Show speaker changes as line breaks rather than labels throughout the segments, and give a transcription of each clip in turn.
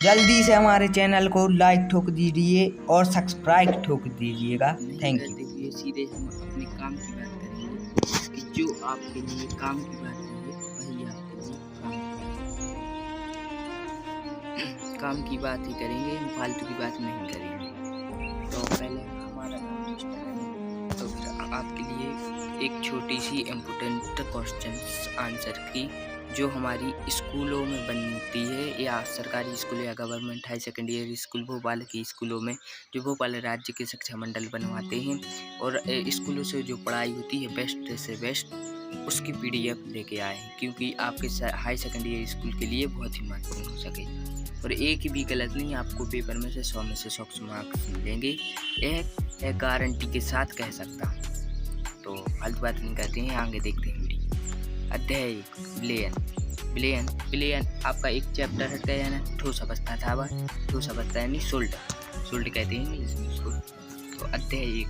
जल्दी से हमारे चैनल को लाइक ठोक दीजिए और सब्सक्राइब ठोक दीजिएगा। Thank you.
करते हुए सीधे हम अपने काम की बात करेंगे कि जो आपके लिए काम की बात है वही आपके लिए काम की बात ही करेंगे, हम फालतू की बात नहीं करेंगे। तो पहले हमारा नाम रजिस्टर करेंगे, तो फिर आपके लिए एक छोटी सी इम्पोर्टेंट क्वेश्चन आंसर की जो हमारी स्कूलों में बनती है, या सरकारी स्कूल या government high secondary school Bhopal की स्कूलों में जो भोपाल राज्य के शिक्षा मंडल बनवाते हैं और स्कूलों से जो पढ़ाई होती है बेस्ट से बेस्ट उसकी PDF लेके आए हैं, क्योंकि आपके हाई सेकेंडरी स्कूल के लिए बहुत ही महत्वपूर्ण हो सके। और एक भी गलत नहीं, आपको पेपर में से 100 में से 100 मार्क्स मिलेंगे, यह गारंटी के साथ कह सकता हूँ। तो फालतू बात नहीं करते हैं, आगे देखते हैं वीडियो। अध्याय विलयन आपका एक चैप्टर हट गया ना, ठोस अवस्था था वह, ठोस अवस्था यानी सोल्ट कहते हैं इंग्लिश में उसको। तो अध्याय 1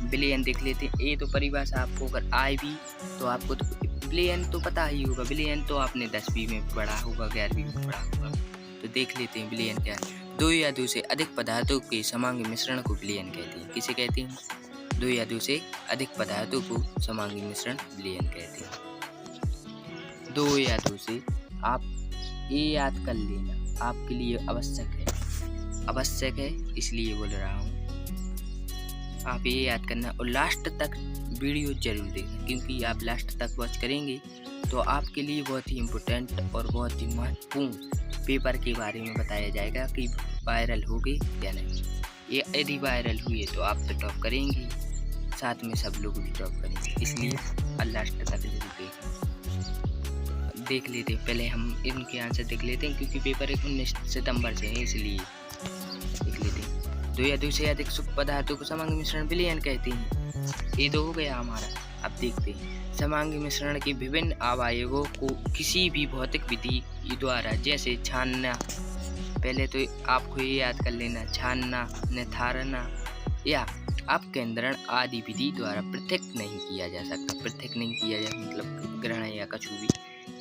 विलयन देख लेते हैं। ये तो परिभाषा आपको अगर आए भी तो आपको तो विलयन तो पता ही होगा, विलयन तो आपने 10वीं में पढ़ा होगा, 11वीं में पढ़ा होगा। तो देख लेते हैं विलयन क्या है। 2 या 2 से अधिक पदार्थों के समांगी मिश्रण को विलयन कहते हैं। किसे कहते हैं? 2 या 2 से अधिक पदार्थों को समांगी मिश्रण विलयन कहते हैं। 2 या 2 से आप ये याद कर लेना, आपके लिए आवश्यक है इसलिए बोल रहा हूँ। आप ये याद करना और लास्ट तक वीडियो जरूर देखना, क्योंकि आप लास्ट तक वॉच करेंगे तो आपके लिए बहुत ही इम्पोर्टेंट और बहुत ही महत्वपूर्ण पेपर के बारे में बताया जाएगा कि वायरल होगी या नहीं। ये यदि वायरल हुई तो आप तो टॉप करेंगे, साथ में सब लोग भी टॉप करेंगे, इसलिए लास्ट तक जरूर देख लेते हैं। पहले हम इनके आंसर देख लेते हैं, क्योंकि पेपर 19 सितंबर से है, इसलिए देख लेते हैं। 2 या 2 से अधिक सूक्ष्म पदार्थों को समांगी मिश्रण विलयन कहते हैं। ये तो हो गया हमारा। अब देखते हैं समांगी मिश्रण के विभिन्न अवयवों को किसी भी भौतिक विधि द्वारा, जैसे छानना, पहले तो आपको ये याद कर लेना, छानना, निथारना या अपकेंद्रण आदि विधि द्वारा पृथक नहीं किया जा सकता। पृथक नहीं किया जा मतलब ग्रहण या कछु भी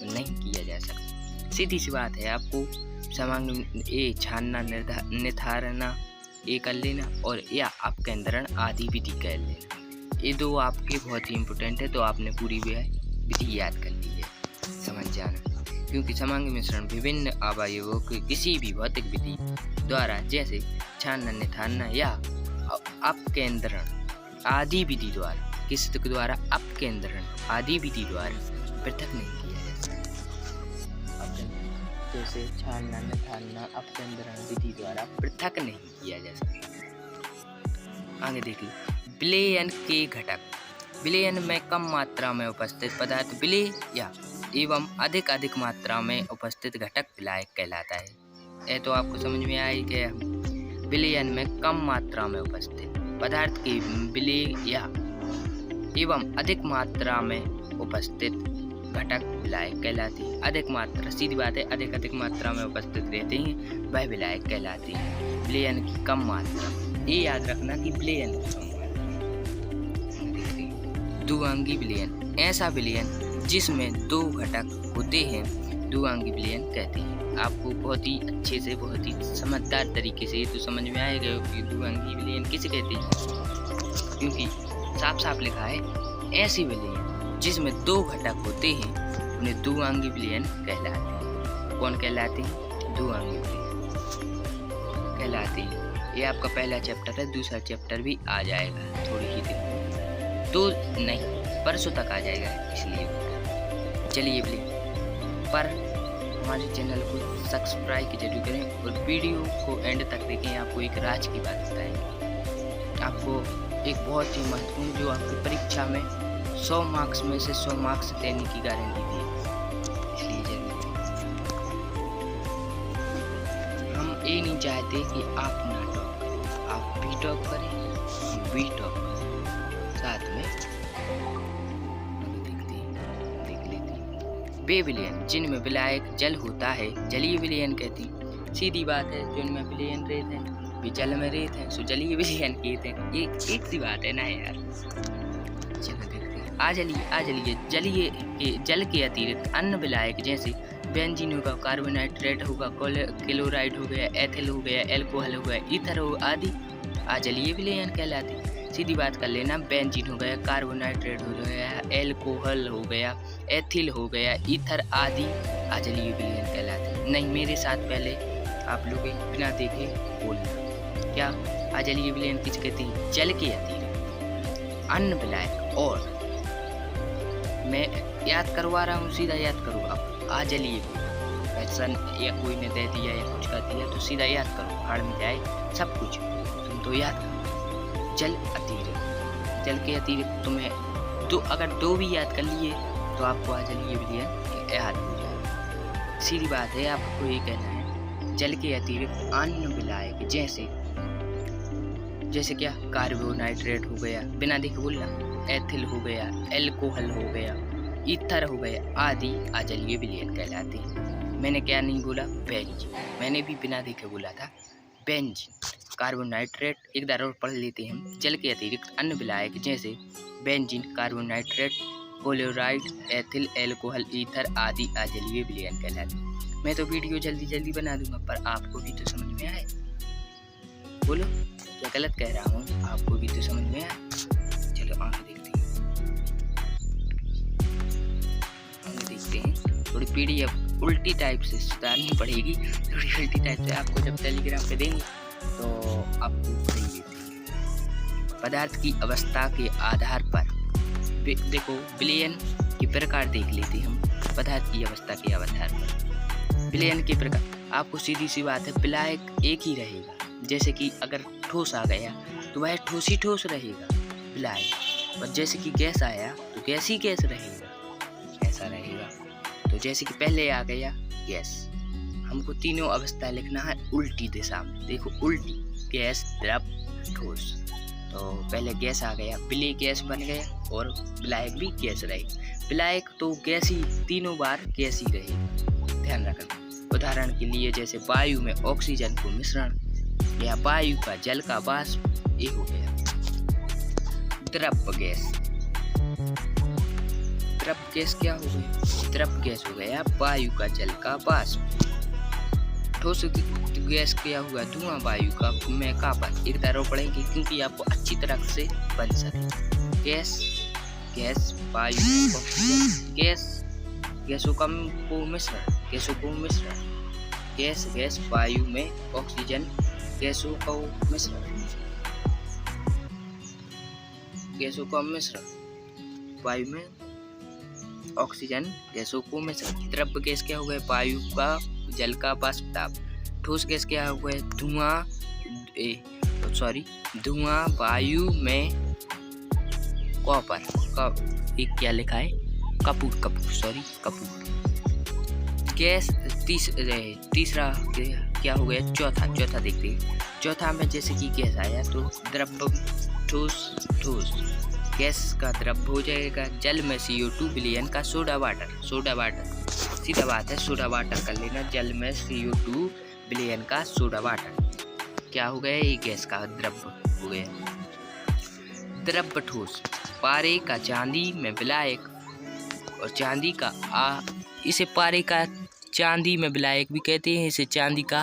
नहीं किया जा सकता। सीधी सी बात है, आपको समांगी छानना, निथारना ये कर लेना और या अपकेंद्रण आदि विधि कर लेना। ये 2 आपके बहुत ही इम्पोर्टेंट है, तो आपने पूरी विधि याद कर ली है, समझ जाना। क्योंकि समांगी मिश्रण विभिन्न अवयवों के किसी भी भौतिक विधि द्वारा, जैसे छानना, निथारना या अपकेंद्रण आदि विधि द्वारा, किस द्वारा? अपकेंद्रण आदि विधि द्वारा पृथक नहीं किया जा सकता। जैसे छानना, निथारना, अपकेंद्रण विधि द्वारा पृथक नहीं किया जा सकता। आगे देखिए विलयन के घटक। विलयन में कम मात्रा में उपस्थित पदार्थ विलय या एवं अधिक मात्रा में उपस्थित घटक विलायक कहलाता है। यह तो आपको समझ में आया गया। विलयन में कम मात्रा में उपस्थित पदार्थ के विलय या एवं अधिक मात्रा में उपस्थित घटक विलायक कहलाते हैं। अधिक मात्रा, सीधी बात है, अधिक मात्रा में उपस्थित रहते हैं वह विलायक कहलाते हैं। विलयन की कम मात्रा, ये याद रखना कि विलयन की कम मात्रा। द्विअंगी विलयन, ऐसा विलयन जिसमें 2 घटक होते हैं द्विअंगी विलयन कहते हैं। आपको बहुत ही अच्छे से, बहुत ही समझदार तरीके से ये तो समझ में आएगा कि द्विअंगी विलयन किसे कहते हैं, क्योंकि साफ साफ लिखा है ऐसी विलयन जिसमें 2 घटक होते हैं उन्हें द्विअंगी विलयन कहलाते हैं। कौन कहलाते हैं? द्विअंगी विलयन कहलाते हैं। ये आपका पहला चैप्टर है, दूसरा चैप्टर भी आ जाएगा थोड़ी ही दिन, तो नहीं परसों तक आ जाएगा, इसलिए चलिए पर हमारे चैनल को सब्सक्राइब जरूर करें और वीडियो को एंड तक देखें। आपको एक राज की बात बताएं, आपको एक बहुत ही महत्वपूर्ण, जो आपकी परीक्षा में 100 मार्क्स में से 100 मार्क्स देने की गारंटी दी है, इसलिए जरूर। हम ये नहीं चाहते कि आप ना टॉप करें, आप भी टॉप करें, हम भी टॉप करें साथ में। देख लेते हैं वे विलयन जिनमें विलायक जल होता है जलीय विलयन कहते हैं। सीधी बात है, जिनमें विलयन रेत है वे जल में रेत है, सो जलीय विलयन कहते हैं। एक सी बात है ना यार। चलो देखते हैं। आ जलीय जल के अतिरिक्त अन्य विलायक जैसे बेंजीन होगा, कार्बोनाइट्रेट होगा, क्लोराइड हो गया, एथिल हो गया, एल्कोहल हो गया, ईथर हो आदि अजलीय विलयन कहलाते। सीधी बात कर लेना, बेंजीन हो गया, कार्बोनाइट्रेट हो गया, एल्कोहल हो गया, एथिल हो गया, ईथर आदि अजलीय विलयन कहलाते। नहीं, मेरे साथ पहले आप लोग बिना देखे बोलना। क्या अजलीय विलयन किस कहते हैं? जल के अतिरिक्त अन्न विलायक और, मैं याद करवा रहा हूँ, सीधा याद करो आप। अजलीय क्वेश्चन या कोई ने दे दिया या कुछ कर दिया तो सीधा याद करो, हाड़ में जाए सब कुछ, तुम तो याद करो। जल अतिरिक्त, जल के अतिरिक्त तुम्हें अगर दो भी याद कर लिए तो आपको अजलीय विलयन याद हो जाए। सीधी बात है, आपको ये कहना है जल के अतिरिक्त अन्न विलायक, जैसे क्या, कार्बोनाइट्रेट हो गया, बिना देखे बोलना, एथिल हो गया, एल्कोहल हो गया, ईथर हो गया आदि अजलीय विलयन कहलाते हैं। मैंने क्या नहीं बोला? बेंजीन, मैंने भी बिना देखे बोला था बेंजीन। कार्बोनाइट्रेट एक बार और पढ़ लेते हैं। जल के अतिरिक्त अन्न विलायक जैसे बेंजीन, कार्बोनाइट्रेट, क्लोराइड, एथिल, एल्कोहल, ईथर आदि अजलीय विलयन कहलाते हैं। मैं तो वीडियो जल्दी जल्दी बना दूंगा, पर आपको भी तो समझ में आए। बोलो, क्या गलत कह रहा हूँ? आपको भी तो समझ में आए। चलो आगे देखते हैं। थोड़ी पीडीएफ उल्टी टाइप से सुधारनी पड़ेगी, थोड़ी उल्टी टाइप से आपको जब टेलीग्राम पे देंगे तो आपको सही देते हैं। पदार्थ की अवस्था के आधार पर देखो, विलयन के प्रकार देख लेते हम। पदार्थ की अवस्था के आधार पर विलयन के प्रकार, आपको सीधी सी बात है, विलायक एक ही रहेगा। जैसे कि अगर ठोस आ गया तो वह ठोस ही ठोस रहेगा विलायक, और जैसे कि गैस आया तो गैस ही गैस रहेगा, ऐसा रहेगा। तो जैसे कि पहले आ गया गैस, हमको तीनों अवस्था लिखना है उल्टी दिशा में। देखो, उल्टी, गैस, द्रव, ठोस। तो पहले गैस आ गया, विलय गैस बन गया, और विलायक भी गैस रहेगा। विलायक तो गैस ही, तीनों बार गैस ही रहेगा, ध्यान रखना। उदाहरण के लिए जैसे वायु में ऑक्सीजन को मिश्रण, या वायु का जल का वाष्प, ये हो गया द्रव गैस। द्रव गैस क्या हो गई? द्रव गैस हो गया वायु का जल का वाष्प। ठोस गैस क्या हुआ? धुआं वायु का में कापन। एक तरह पढ़ेंगे क्योंकि आपको अच्छी तरह से बन सके। गैस, गैस वायु में ऑक्सीजन, गैस, गैसों का को मिश्रण, गैसों को मिश्रण, गैस, गैस वायु में ऑक्सीजन, गैसों का मिश्रण, गैसों का मिश्रण, वायु में ऑक्सीजन, गैसों को मिश्रण। द्रव गैस क्या हो गया? वायु का जल का वाष्प ताप। ठोस गैस क्या हो गया? धुआं वायु में कॉपर का, एक क्या लिखा है? कपूर। गैस तीसरा क्या हो गया? चौथा देखते हैं। चौथा में जैसे कि गैस आया तो द्रव, ठोस, गैस का द्रव हो जाएगा। जल में CO2 विलयन का सोडा वाटर, सीधा बात है, सोडा वाटर कर लेना। जल में CO2 विलयन का सोडा वाटर क्या हो गया? ये गैस का द्रव हो गया। द्रव ठोस, पारे का चांदी में विलायक, और चांदी का इसे पारे का चांदी में विलायक भी कहते हैं। इसे चांदी का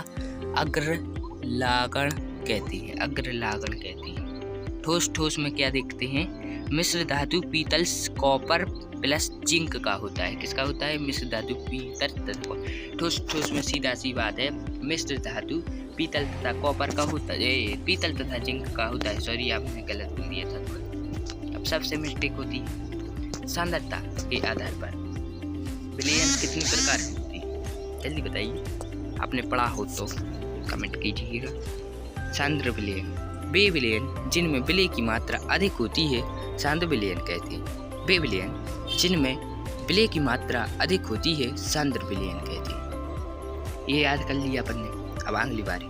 अग्रलागण कहते हैं। ठोस में क्या देखते हैं? मिश्र धातु पीतल, कॉपर प्लस जिंक का होता है। किसका होता है? मिश्र धातु पीतल। ठोस में सीधा सी बात है, मिश्र धातु पीतल तथा कॉपर का होता है, पीतल तथा जिंक का होता है। सॉरी, आपने गलत बोल दिया था। अब सबसे मिस्टेक होती है सांद्रता के आधार पर। विलयन कितनी प्रकार की होती है? जल्दी बताइए, आपने पढ़ा हो तो कमेंट कीजिएगा। सांद्र विलयन, वे विलयन जिनमें विलय की मात्रा अधिक होती है सांद्र विलयन कहते हैं। वे विलयन जिनमें विलय की मात्रा अधिक होती है सांद्र विलयन कहते हैं। ये याद कर लिया अपन ने। अब अगली बारी,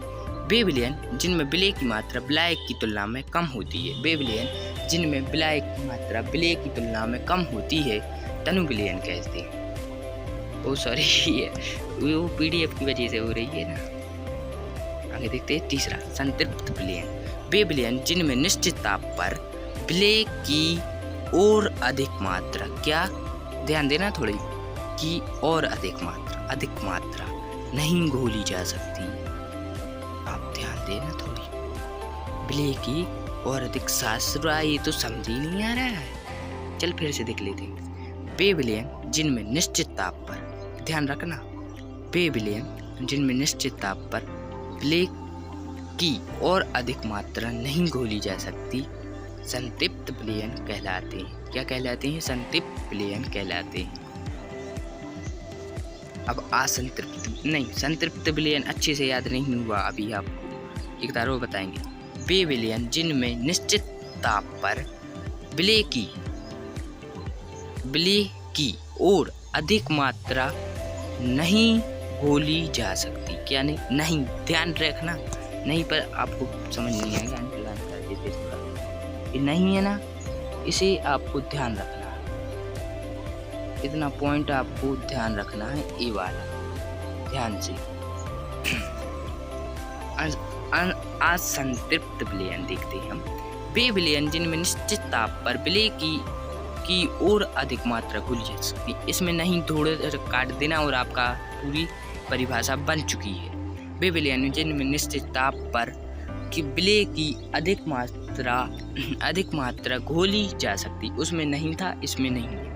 वे विलयन जिनमें विलय की मात्रा विलायक की तुलना में कम होती है। वे विलयन जिनमें विलायक की मात्रा विलय की तुलना में कम होती है तनु विलयन कहते हैं। ओ सॉरी, वो PDF की वजह से हो रही है ना। आगे देखते हैं तीसरा, संतृप्त विलयन। वे विलयन जिनमें निश्चित ताप पर विलय की और अधिक मात्रा, क्या ध्यान देना थोड़ी, की और अधिक मात्रा, अधिक मात्रा नहीं घोली जा सकती। आप ध्यान देना थोड़ी। विलेय की और अधिक शास्त्र, ये तो समझ ही नहीं आ रहा है। चल फिर से देख लेते हैं। वे विलयन जिनमें निश्चित ताप पर, ध्यान रखना, वे विलयन जिनमें निश्चित ताप पर विलेय की और अधिक मात्रा नहीं घोली जा सकती संतृप्त विलयन कहलाते हैं। क्या कहलाते हैं? संतृप्त विलयन कहलाते हैं। अब असंतृप्त नहीं, संतृप्त विलयन अच्छे से याद नहीं हुआ अभी, आपको एक बार और बताएंगे। वे विलयन जिनमें निश्चित ताप पर विलेय की और अधिक मात्रा नहीं घोली जा सकती। क्या नहीं, ध्यान रखना, नहीं पर आपको समझ नहीं आएगा। ये नहीं है ना, इसे आपको ध्यान रखना है। इतना पॉइंट आपको ध्यान रखना है, ये वाला ध्यान से। असंतृप्त विलयन देखते हैं हम। वे विलयन जिनमें निश्चित ताप पर विलेय की और अधिक मात्रा घोली जा सकती। इसमें नहीं थोड़ा काट देना और आपका पूरी परिभाषा बन चुकी है। वे विलयन जिनमें निश्चित ताप पर कि विलेय की अधिक मात्रा घोली जा सकती, उसमें नहीं था, इसमें नहीं है।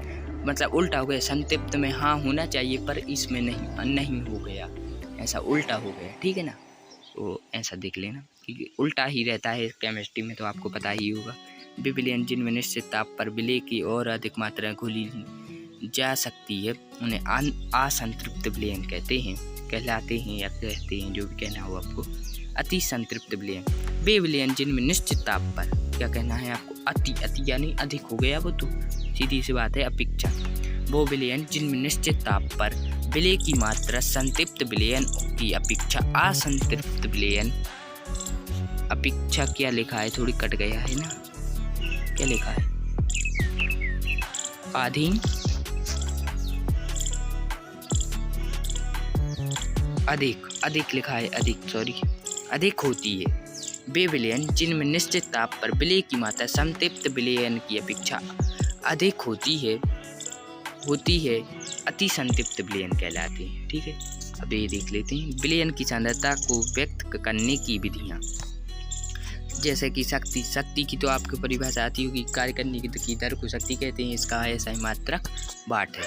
मतलब उल्टा हो गया। संतृप्त में हाँ होना चाहिए पर इसमें नहीं हो गया, ऐसा उल्टा हो गया। ठीक है ना, तो ऐसा देख लेना क्योंकि उल्टा ही रहता है केमिस्ट्री में, तो आपको पता ही होगा। वे विलयन जिनमें निश्चित ताप पर विलेय की और अधिक मात्रा घोली जा सकती है उन्हें असंतृप्त विलयन कहलाते हैं या कहते हैं, जो भी कहना हो आपको। अति संतृप्त विलयन, वे विलयन जिनमें निश्चित ताप पर, क्या कहना है आपको? अति यानी अधिक हो गया, वो तो सीधी सी बात है। अपेक्षा, वो विलयन जिनमें निश्चित ताप पर विलेय की मात्रा संतृप्त विलयन की अपेक्षा असंतृप्त विलयन। अपेक्षा क्या लिखा है? थोड़ी कट गया है ना, क्या लिखा है? अधीन, अधिक लिखा है, अधिक होती है। वे विलयन जिनमें निश्चित ताप पर विलेय की मात्रा संतृप्त विलयन की अपेक्षा अधिक होती है अति संतृप्त विलयन कहलाते हैं। ठीक है, अब ये देख लेते हैं विलयन की सांद्रता को व्यक्त करने की विधियाँ। जैसे कि शक्ति की तो आपको परिभाषा आती होगी। कार्य करने की दर को शक्ति कहते हैं। इसका ऐसा ही मात्रक वाट है,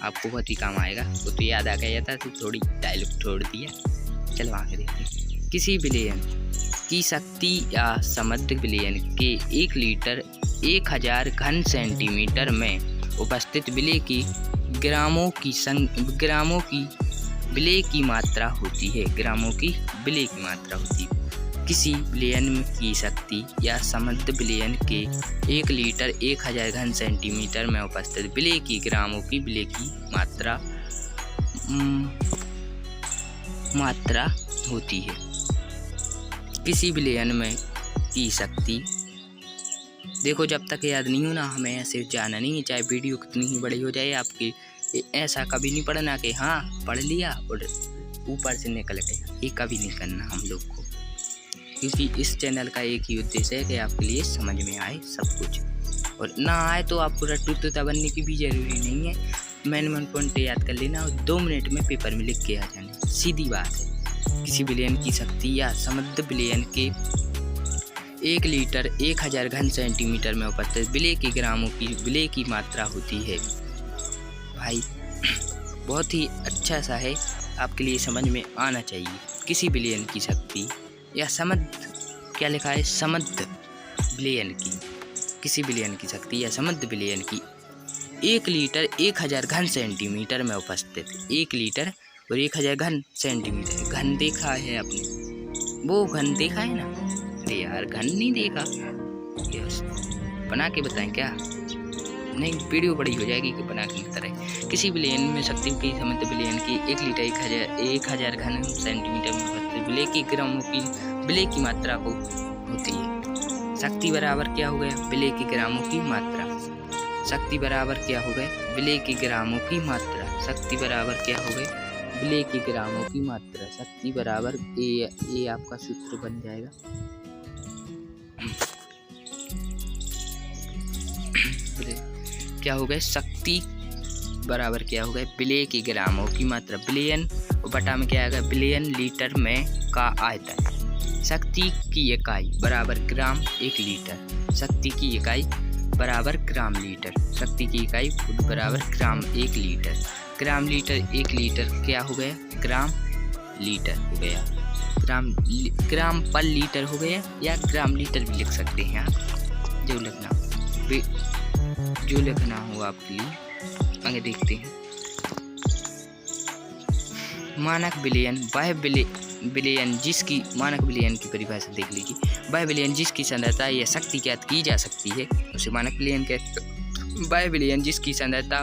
आपको बहुत ही काम आएगा। वो तो याद आ गया था, तो थोड़ी डायलॉग छोड़ दिया। चलो आगे देखते हैं। किसी विलयन की शक्ति या समृद्ध विलयन के 1 लीटर 1000 घन सेंटीमीटर में उपस्थित विलेय की ग्रामों की विलेय की मात्रा होती है। किसी विलयन की शक्ति या समृद्ध विलयन के 1 लीटर 1000 घन सेंटीमीटर में उपस्थित विलेय की ग्रामों की विलेय की मात्रा होती है। किसी विलयन में की शक्ति, देखो जब तक याद नहीं हो ना, हमें ऐसे जाना नहीं है, चाहे वीडियो कितनी ही बड़ी हो जाए आपकी। ऐसा कभी नहीं पढ़ना कि हाँ पढ़ लिया और ऊपर से निकल गया, ये कभी नहीं करना हम लोग को, क्योंकि इस चैनल का एक ही उद्देश्य है कि आपके लिए समझ में आए सब कुछ, और ना आए तो आपको रट्टू तोता बनने की भी जरूरी नहीं है। मैन पॉइंट याद कर लेना और 2 मिनट में पेपर में लिख के आ जाना, सीधी बात है। किसी विलयन की शक्ति या समृद्ध विलयन के 1 लीटर 1000 घन सेंटीमीटर में उपस्थित विलेय की ग्रामों की विलेय की मात्रा होती है। भाई बहुत ही अच्छा सा है, आपके लिए समझ में आना चाहिए। किसी विलयन की शक्ति या समृद्ध, क्या लिखा है? समृद्ध विलयन की, किसी विलयन की शक्ति या समृद्ध विलयन की 1 लीटर 1000 घन सेंटीमीटर में उपस्थित, 1 लीटर और 1000 घन सेंटीमीटर। घन देखा है आपने? वो घन देखा है ना? अरे यार घन नहीं देखा, यस बना के बताएं क्या? नहीं, वीडियो बड़ी हो जाएगी कि बना के तरह। किसी विलयन में शक्ति की समृद्ध विलयन की 1 लीटर 1000 घन सेंटीमीटर में उपस्थित विलेय की ग्रामों की विलेय की मात्रा को होती है। शक्ति बराबर क्या हो गया? विलेय की ग्रामों की मात्रा। शक्ति बराबर क्या हो गए? विलेय की ग्रामों की मात्रा। शक्ति बराबर क्या हो गए? विलेय की ग्रामों की मात्रा। शक्ति बराबर ए आपका सूत्र बन जाएगा। क्या हो गए? शक्ति बराबर क्या होगा, बिलियन की ग्रामों की मात्रा बिलियन और बटा में क्या आएगा, बिलियन लीटर में का आयतन। शक्ति की इकाई बराबर ग्राम 1 लीटर। शक्ति की इकाई बराबर ग्राम लीटर। शक्ति की इकाई बराबर ग्राम 1 लीटर। ग्राम लीटर 1 लीटर क्या हो गया, ग्राम लीटर हो गया। ग्राम पर लीटर हो गया, या ग्राम लीटर भी लिख सकते हैं आप, जो लिखना हो आपके लिए। आगे देखते हैं। मानक बिलियन वह बिलियन जिसकी, मानक बिलियन की परिभाषा देख लीजिए, वह बिलियन जिसकी सांद्रता या शक्ति ज्ञात की जा सकती है उसे मानक बिलियन कहते हैं। वह बिलियन जिसकी सांद्रता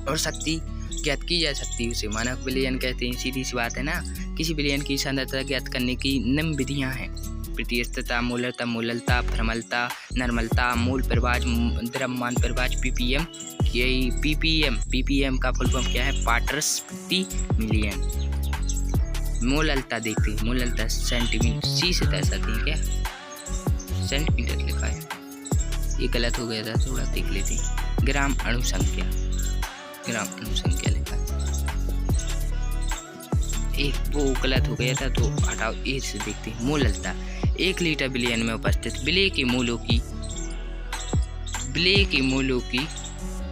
और शक्ति ज्ञात की जा सकती है उसे मानक बिलियन कहते हैं। सीधी सी बात है ना। किसी बिलियन की सांद्रता ज्ञात करने की निम्न विधियां हैं। प्रतिस्थता, मूलरता, मूललता, भ्रमलता, नर्मलता, मूल प्रवाज, द्रव्यमान प्रवाज, पीपीएम। यही पीपीएम का फुल फॉर्म क्या है, पार्ट्स प्रति मिलियन। मूललता देखते हैं, मूललता सेंटीमीटर, सी से दर्शाती है क्या, सेंटीमीटर लिखा है, ये गलत हो गया था थोड़ा, देख लेते हैं। ग्राम अणु संख्या, ग्राम अणु संख्या लिखा है, एक वो गलत हो गया था तो हटाओ, ए से देखते हैं। मूललता 1 लीटर बिलियन में उपस्थित विलेय के मूलों की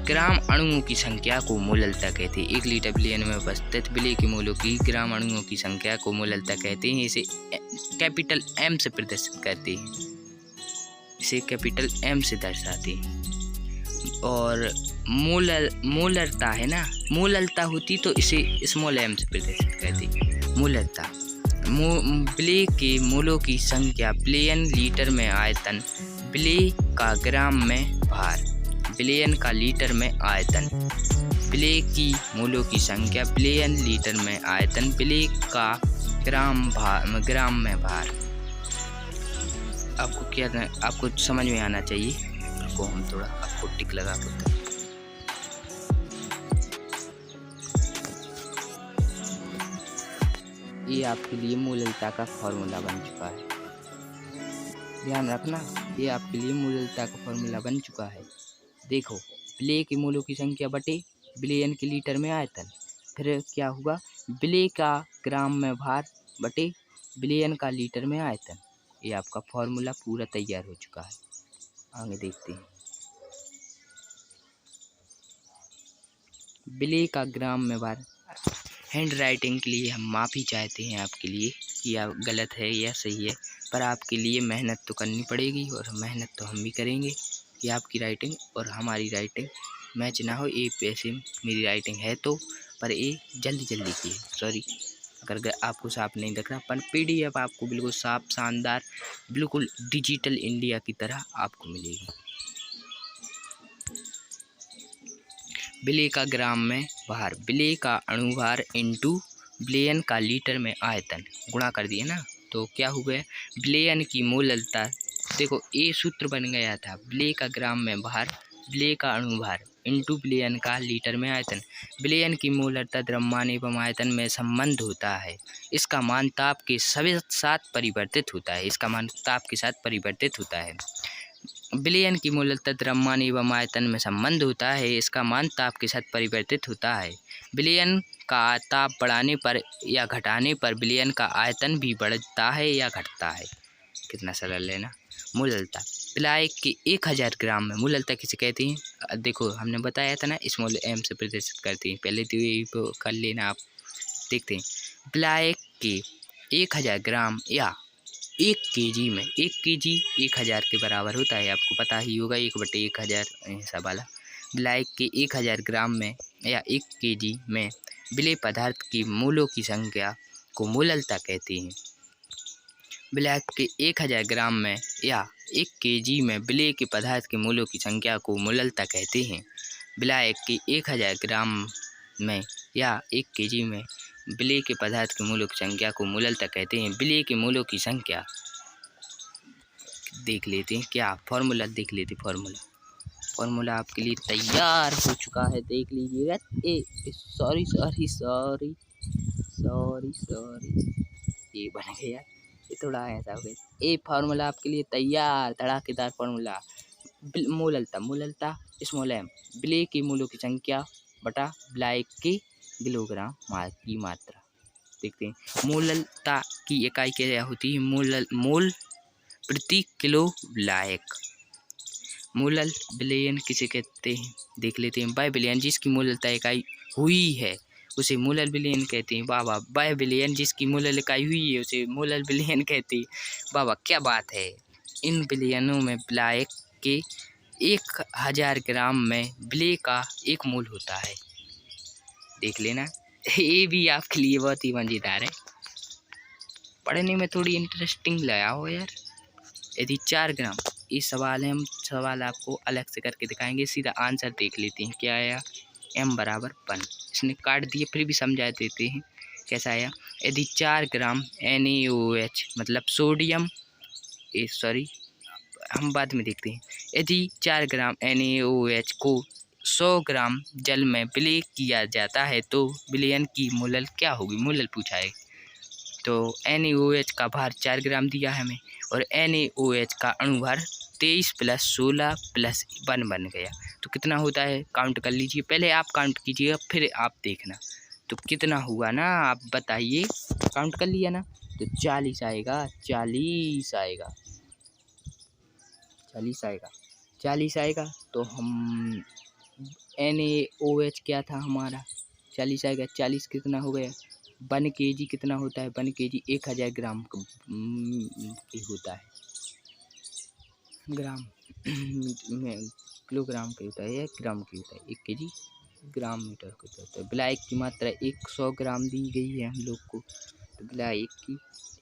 ग्राम अणुओं की संख्या को मूललता कहते हैं। 1 लीटर बिलियन में उपस्थित विलेय के मूलों की ग्राम अणुओं की संख्या को मूललता कहते हैं। इसे कैपिटल एम से प्रदर्शित करते हैं, इसे कैपिटल एम से दर्शाते हैं। और मूलरता है ना, मूललता होती तो इसे स्मॉल एम से प्रदर्शित करते हैं। मूलरता विलेय के मूलों की संख्या बिलियन लीटर में आयतन, विलेय का ग्राम में भार, बिलियन का लीटर में आयतन, विलेय की मूलों की संख्या बिलियन लीटर में आयतन, विलेय का ग्राम में भार। आपको क्या, आपको समझ में आना चाहिए, को हम थोड़ा आपको टिक लगा देते हैं। ये आपके लिए मूललता का फॉर्मूला बन चुका है, ध्यान रखना, ये आपके लिए मूललता का फॉर्मूला बन चुका है। देखो, विलेय के मूलों की संख्या बटे बिलियन के लीटर में आयतन, फिर क्या होगा, विलेय का ग्राम में भार बटे बिलियन का लीटर में आयतन। ये आपका फॉर्मूला पूरा तैयार हो चुका है। आगे देखते हैं। विलेय का ग्राम में भार, हैंड राइटिंग के लिए हम माफ़ी चाहते हैं आपके लिए कि आप गलत है या सही है, पर आपके लिए मेहनत तो करनी पड़ेगी और मेहनत तो हम भी करेंगे कि आपकी राइटिंग और हमारी राइटिंग मैच ना हो। ये पैसे मेरी राइटिंग है तो, पर ये जल्दी की है, सॉरी अगर आपको साफ नहीं दिख रहा, पर PDF आपको बिल्कुल साफ शानदार, बिल्कुल डिजिटल इंडिया की तरह आपको मिलेगी। विलेय का ग्राम में भार, विलेय का अणुभार इंटू बिलियन का लीटर में आयतन, गुणा कर दिए ना, तो क्या हो गया, बिलियन की मूललता। देखो ये सूत्र बन गया था, विलेय का ग्राम में भार, विलेय का अणुभार इंटू बिलियन का लीटर में आयतन। बिलियन की मूललता द्रव्यमान एवं आयतन में संबंध होता है, इसका मान ताप के साथ परिवर्तित होता है, इसका मान ताप के साथ परिवर्तित होता है। बिलियन की मूललता द्रव्यमान एवं आयतन में संबंध होता है, इसका मान ताप के साथ परिवर्तित होता है। बिलियन का ताप बढ़ाने पर या घटाने पर बिलियन का आयतन भी बढ़ता है या घटता है। कितना सरल है ना। मूललता विलायक के 1000 ग्राम में, मूललता किसे कहते हैं, देखो हमने बताया था ना, स्मॉल एम से प्रदर्शित करते हैं, पहले तो यही कर लेना आप। देखते हैं, विलायक के 1000 ग्राम या 1 kg में, 1 kg 1000 के बराबर होता है, आपको पता ही होगा, 1/1000 ऐसा वाला। विलायक के 1000 ग्राम में या 1 kg में विलेय पदार्थ की मूलों की संख्या को मूललता कहते हैं। विलायक के 1000 ग्राम में या 1 kg में विलेय के पदार्थ के मूलों की संख्या को मूललता कहते हैं। विलायक के 1000 ग्राम में या 1 kg में विलेय के पदार्थ के मूलों की संख्या को मूललता कहते हैं। विलेय के मूलों की संख्या देख लेते हैं, क्या फॉर्मूला देख लेते, फॉर्मूला आपके लिए तैयार हो चुका है, देख लीजिएगा। सॉरी ये बन गया, ये थोड़ा ऐसा हो गया। ये फार्मूला आपके लिए तैयार, धड़ाकेदार फार्मूला। मूललता स्मॉल एम, विलेय के मूलों की संख्या बटा ब्लाइक के किलोग्राम की मात्रा। देखते हैं मोललता की इकाई क्या होती है, मोल प्रति किलो ब्लाइक। मोलल विलयन किसे कहते हैं देख लेते हैं। बाय विलयन जिसकी मोललता इकाई हुई है उसे मोलल विलयन कहते हैं। वाह वाह, बाय विलयन जिसकी मोलल इकाई हुई है उसे मोलल विलयन कहते हैं। वाह वाह, क्या बात है। इन विलयनों में ब्लाइक के 1000 ग्राम में विलय का 1 मोल होता है। देख लेना, ये भी आपके लिए बहुत ही मजेदार है, पढ़ने में थोड़ी इंटरेस्टिंग लगा हो यार। यदि 4 ग्राम, ये सवाल है, हम सवाल आपको अलग से करके दिखाएंगे। सीधा आंसर देख लेते हैं क्या आया, m बराबर 1। इसने काट दिए, फिर भी समझा देते हैं कैसा आया। यदि 4 ग्राम NaOH मतलब सोडियम, सॉरी हम बाद में देखते हैं। यदि 4 ग्राम NaOH को 100 ग्राम जल में विलय किया जाता है तो विलयन की मोलल क्या होगी, मोलल पूछा है। तो NaOH का भार 4 ग्राम दिया है हमें और NaOH का अणुभार 23 + 16 + 1 बन गया। तो कितना होता है काउंट कर लीजिए, पहले आप काउंट कीजिएगा फिर आप देखना तो कितना हुआ ना, आप बताइए। काउंट कर लिया ना, तो 40 आएगा, 40 आएगा, 40 आएगा, 40 आएगा। तो हम NaOH क्या था हमारा, 40 आएगा। 40 कितना हो गया, 1 kg कितना होता है, 1 kg 1000 ग्राम की होता है। ग्राम में किलोग्राम का होता है या ग्राम की होता है, 1 kg ग्राम मीटर का होता है। ब्लाइक की मात्रा 100 ग्राम दी गई है हम लोग को, तो ब्लाइक की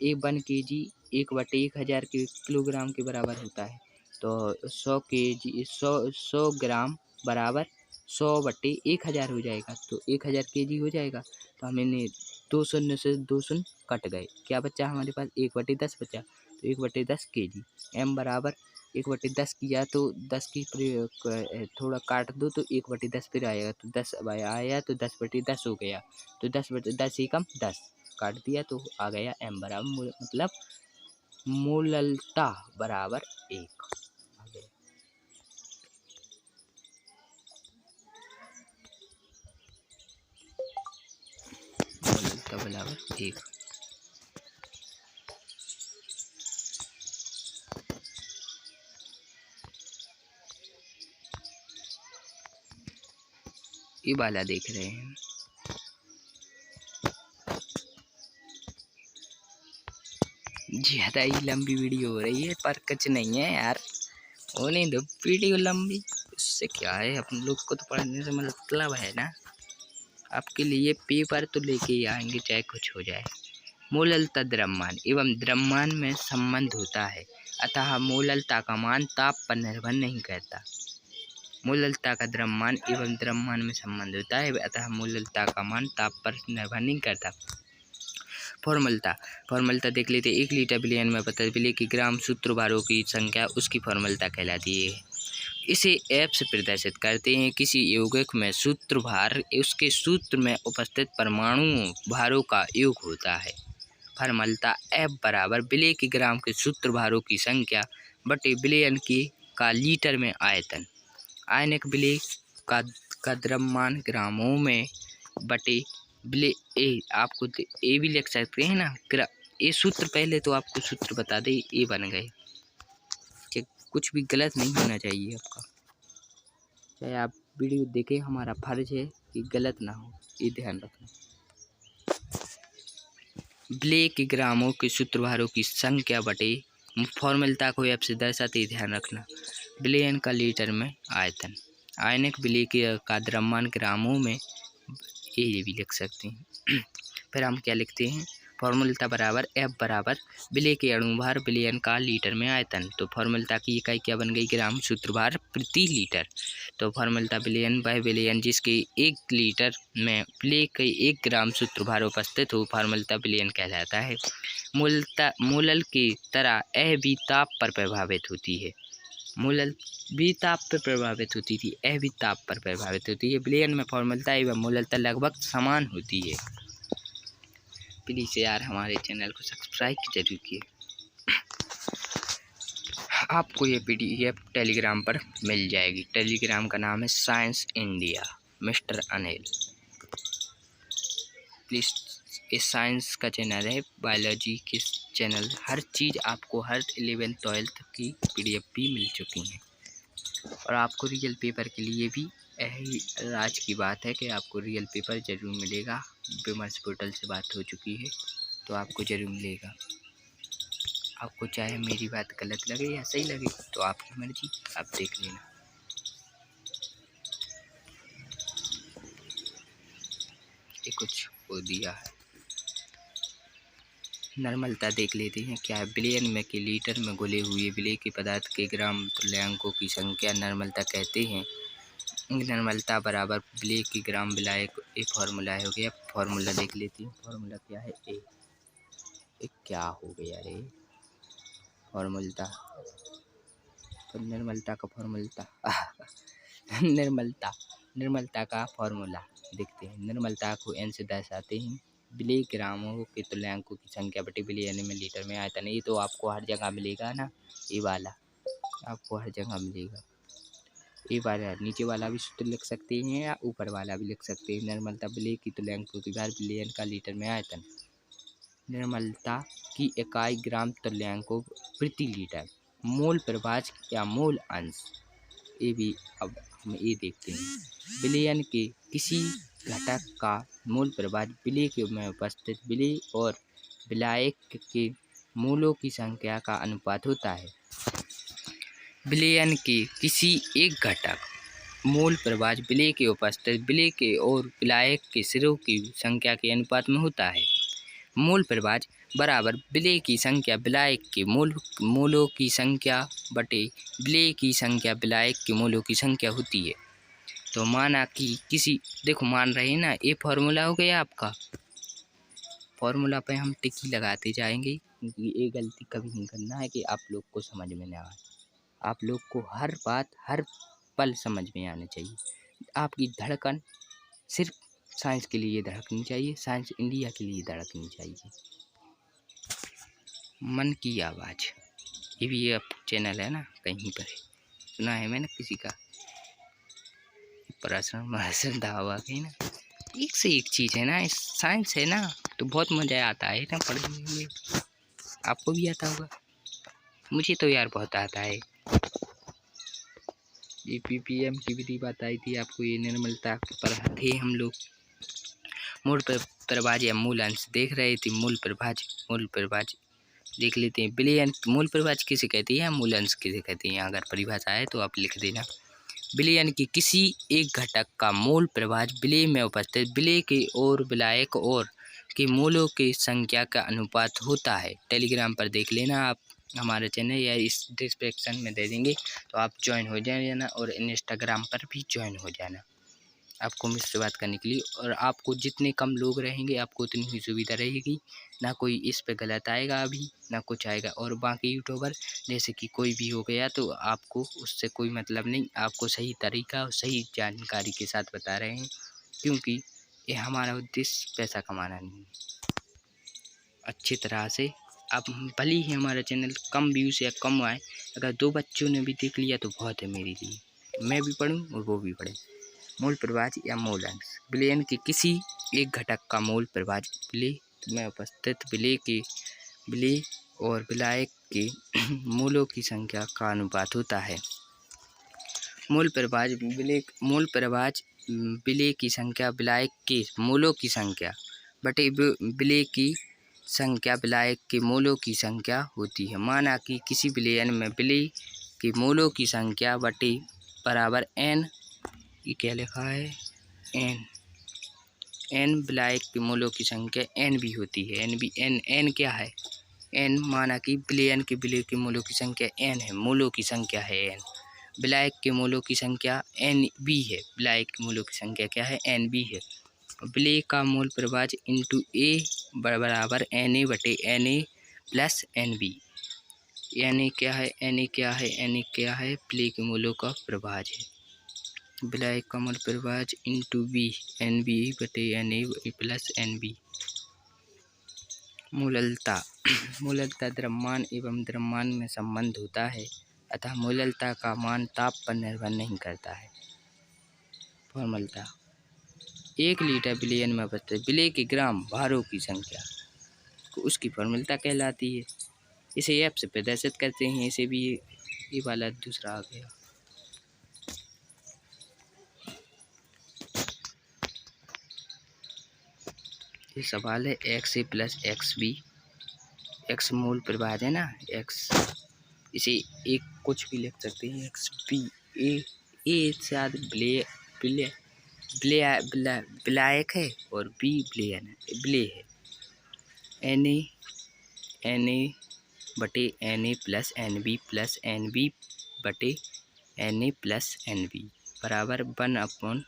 1 kg 1/1000 के किलोग्राम के बराबर होता है। तो 100 kg 100 ग्राम बराबर 100/1000 हो जाएगा, तो 1000 kg हो जाएगा। तो हमने 2 शून्य से 2 शून्य कट गए, क्या बचा हमारे पास 1/10 बचा, तो 1/10 kg। m बराबर 1/10 किया तो 10 की थोड़ा काट दो तो 1/10 फिर आएगा, तो 10 आया तो 10/10 हो गया, तो 10/10 एकम 10 काट दिया तो आ गया m बराबर मतलब मोललता बराबर 1 आ गया। मोललता बराबर 1। ये वाला देख रहे हैं, ज़्यादा ही लंबी वीडियो हो रही है पर कुछ नहीं है यार, होने दो वीडियो लंबी, उससे क्या है, अपन लोग को तो पढ़ने से मतलब है ना। आपके लिए पेपर तो लेके ही आएंगे चाहे कुछ हो जाए। मोललता द्रव्यमान एवं द्रव्यमान में संबंध होता है, अतः मोललता का मान ताप पर निर्भर नहीं करता। मोललता का द्रव्यमान एवं द्रव्यमान में संबंध होता है, अतः मोललता का मान ताप पर निर्भर नहीं करता। फॉर्मूलता देख लेते। 1 लीटर विलयन में 50 विलय की ग्राम सूत्रभारों की संख्या उसकी फॉर्मूलता कहलाती है। इसे F से प्रदर्शित करते हैं। किसी यौगिक में सूत्रभार उसके सूत्र में उपस्थित परमाणु भारों का योग होता है। फॉर्मूलता F बराबर विलय के ग्राम के सूत्रभारों की संख्या बटे विलयन की का लीटर में आयतन। आयनिक विलय का द्रव्यमान ग्रामों में बटे विलय आपको ए भी लिख सकते हैं ना, ये सूत्र पहले तो आपको सूत्र बता दे, ये बन गए। कुछ भी गलत नहीं होना चाहिए आपका, चाहे आप वीडियो देखें, हमारा फर्ज है कि गलत ना हो, ये ध्यान रखना। विलय के ग्रामों के सूत्रभारों की संख्या बटे फॉर्मूलता को F से दर्शाते, ध्यान रखना। विलयन का लीटर में आयतन, आयनिक विलय का द्रव्यमान ग्रामों में, ये भी लिख सकते हैं। फिर हम क्या लिखते हैं, फॉर्मूलता बराबर F बराबर विलय के अणुभार विलयन का लीटर में आयतन। तो फॉर्मूलता की इकाई क्या बन गई, ग्राम सूत्रभार प्रति लीटर। तो फॉर्मूलता विलयन बाय विलयन जिसके 1 लीटर में विलय के 1 ग्राम सूत्रभार उपस्थित हो, फॉर्मूलता विलयन कहलाता है। मोलल की तरह यह भी ताप पर प्रभावित होती है। मोलल भी ताप पर प्रभावित होती थी, यह भी ताप पर प्रभावित होती है। विलयन में फॉर्मूलता एवं मोललता लगभग समान होती है। प्लीज़ यार हमारे चैनल को सब्सक्राइब जरूर कीजिए। आपको ये PDF टेलीग्राम पर मिल जाएगी। टेलीग्राम का नाम है science India. Mister Anil. Please, इस साइंस का चैनल है, बायोलॉजी के चैनल, हर चीज़ आपको, हर 11th-12th की PDF भी मिल चुकी हैं। और आपको रियल पेपर के लिए भी यही आज की बात है कि आपको रियल पेपर ज़रूर मिलेगा। विमर्श पोर्टल से बात हो चुकी है तो आपको ज़रूर मिलेगा। आपको चाहे मेरी बात गलत लगे या सही लगे तो आपकी मर्जी, आप देख लेना। ये कुछ हो दिया है, नॉर्मलता देख लेते हैं क्या है। बिलियन में के लीटर में घुले हुए विलेय के पदार्थ के ग्राम तुल्यांकों की संख्या नॉर्मलता कहते हैं। नॉर्मलता बराबर विलेय के ग्राम विलायक, ये फार्मूला हो गया। फार्मूला देख लेते हैं, फार्मूला क्या है। ए क्या हो गया रे, फार्मूला तो निर्मलता का फार्मूला निर्मलता का फार्मूला देखते हैं। निर्मलता को n से दर्शाते हैं विलेय ग्रामों के तुल्यांकों की संख्या बटे बिलियन में लीटर में आयतन। ये तो आपको हर जगह मिलेगा ना, ये वाला आपको हर जगह मिलेगा। ये वाला नीचे वाला भी सूत्र लिख सकते हैं या ऊपर वाला भी लिख सकते हैं। निर्मलता विलेय की तुल्यांकों की बार बिलियन का लीटर में आयतन। निर्मलता की इकाई ग्राम तुल्यांकों प्रति लीटर। मूल प्रभाज या मूल अंश, ये भी अब हम ये देखते हैं। विलयन के किसी घटक का मूल प्रभाज विलेय के में उपस्थित विलेय और विलायक के मूलों की संख्या का अनुपात होता है। विलयन के किसी एक घटक मूल प्रभाज विलेय के उपस्थित विलेय के और विलायक के सिरों की संख्या के अनुपात में होता है। मूल प्रभाज बराबर विलेय की संख्या विलायक के मूलों की संख्या बटे विलेय की संख्या विलायक के मूलों की संख्या होती है। तो माना कि किसी, देखो मान रहे हैं ना, ये फार्मूला हो गया आपका। फार्मूला पे हम टिकी लगाते जाएंगे क्योंकि ये गलती कभी नहीं करना है कि आप लोग को समझ में ना आए। आप लोग को हर बात हर पल समझ में आनी चाहिए। आपकी धड़कन सिर्फ साइंस के लिए धड़कनी चाहिए, साइंस इंडिया के लिए धड़कनी चाहिए। मन की आवाज़, ये भी आप चैनल है ना, कहीं पर सुना है मैंने किसी का, पराशर दावा के ना, एक से एक चीज़ है ना, साइंस है ना, तो बहुत मज़ा आता है ना पढ़ने में। आपको भी आता होगा, मुझे तो यार बहुत आता है। ये PPM की विधि बताई थी आपको, ये निर्मलता पर थे हम लोग। मूल प्रभाज या मूल अंश देख रहे थे। मूल प्रभाज देख लेते हैं। विलयन मूल प्रभाज किसे कहते हैं, मूल अंश किसे कहते हैं, अगर परिभाषा है तो आप लिख देना। विलयन की किसी एक घटक का मूल प्रभाज विलेय में उपस्थित विलेय के और विलायक और के मूलों की संख्या का अनुपात होता है। टेलीग्राम पर देख लेना आप, हमारे चैनल या इस डिस्क्रिप्शन में दे देंगे तो आप ज्वाइन हो जाना, और इंस्टाग्राम पर भी ज्वाइन हो जाना आपको मुझसे बात करने के लिए। और आपको जितने कम लोग रहेंगे आपको उतनी ही सुविधा रहेगी, ना कोई इस पे गलत आएगा अभी, ना कुछ आएगा। और बाकी यूट्यूबर जैसे कि कोई भी हो गया तो आपको उससे कोई मतलब नहीं, आपको सही तरीका और सही जानकारी के साथ बता रहे हैं, क्योंकि ये हमारा उद्देश्य पैसा कमाना नहीं है। अच्छी तरह से आप, भले ही हमारा चैनल कम व्यूज़ या कम आए, अगर 2 बच्चों ने भी देख लिया तो बहुत है मेरे लिए, मैं भी पढ़ूँ और वो भी पढ़े। मूल प्रभाज या मूल अंश, विलयन के किसी एक घटक का मूल प्रभाज विलेय में उपस्थित विलेय और विलायक के मूलों की संख्या का अनुपात होता है। मूल प्रभाज विलेय की संख्या विलायक के मूलों की संख्या बटे विलेय की संख्या विलायक के मूलों की संख्या होती है। माना कि किसी विलयन में विलेय के मूलों की संख्या बटे बराबर n, ये क्या लिखा है, n विलायक के मूलों की संख्या n भी होती है। n क्या है, n माना कि विलयन के विलेय के मूलों की संख्या n है, मूलों की संख्या है n, विलायक के मूलों की संख्या n भी है, विलायक के मूलों की संख्या क्या है, n भी है। विलेय का मूल प्रभाज इंटू a बराबर na बटे na प्लस nb। na क्या है, na है विलेय के मूलों का प्रभाज है। विलायक का मूल प्रभाज इंटू बी, nb बटे na प्लस nb। मूललता द्रव्यमान एवं द्रव्यमान में संबंध होता है, अतः मूललता का मान ताप पर निर्भर नहीं करता है। फॉर्मूला 1 लीटर बिलियन में उपस्थित विलेय के ग्राम भारों की संख्या को उसकी फॉर्मूलता कहलाती है। इसे एफ से प्रदर्शित करते हैं। इसे भी ये वाला दूसरा आ गया। ये सवाल है एक्स ए प्लस एक्स बी, एक्स मूल प्रभाज है ना, एक्स, इसे एक कुछ भी लिख सकते हैं, एक्स बी ए शायद ब्लैक है और बी ब्ले है। एन ए बटे N A plus N B plus N B बटे N A plus N B बराबर 1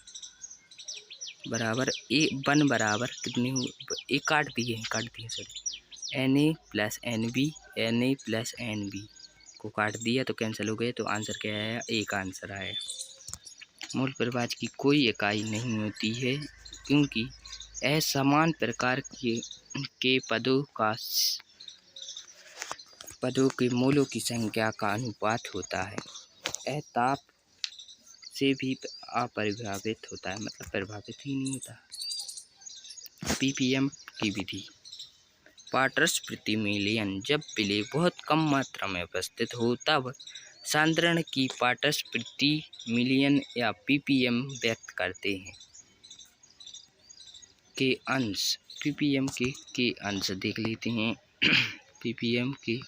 बराबर ए 1 बराबर कितनी हो, ए काट दिए sir, N A plus N A plus N B को काट दिया तो कैंसिल हो गए। तो आंसर क्या आया, ए का आंसर आया। मूल प्रभाज की कोई इकाई नहीं होती है क्योंकि यह समान प्रकार के पदों के मूलों की संख्या का अनुपात होता है। यह ताप से भी अप्रभावित होता है, मतलब प्रभावित ही नहीं होता। पीपीएम की विधि, पार्ट्स प्रति मिलियन। जब विलेय बहुत कम मात्रा में उपस्थित हो तब सांद्रण की पार्ट्स प्रति मिलियन या पीपीएम व्यक्त करते हैं। के अंश, पीपीएम के अंश देख लेते हैं। पीपीएम के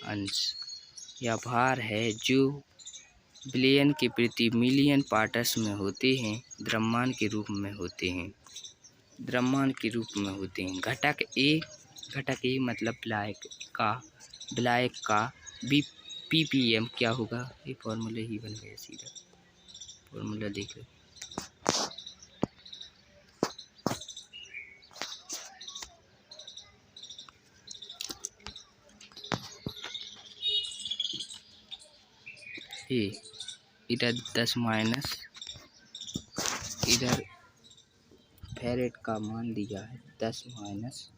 अंश या भार है जो बिलियन के प्रति मिलियन पार्ट्स में होते हैं, द्रव्यमान के रूप में होते हैं। घटक ए मतलब ब्लैक का भी पीपीएम क्या होगा, ये फॉर्मूला ही बन गया, सीधा फॉर्मूला देख लो। ये इधर 10 माइनस, इधर फेरेट का मान दिया है 10 माइनस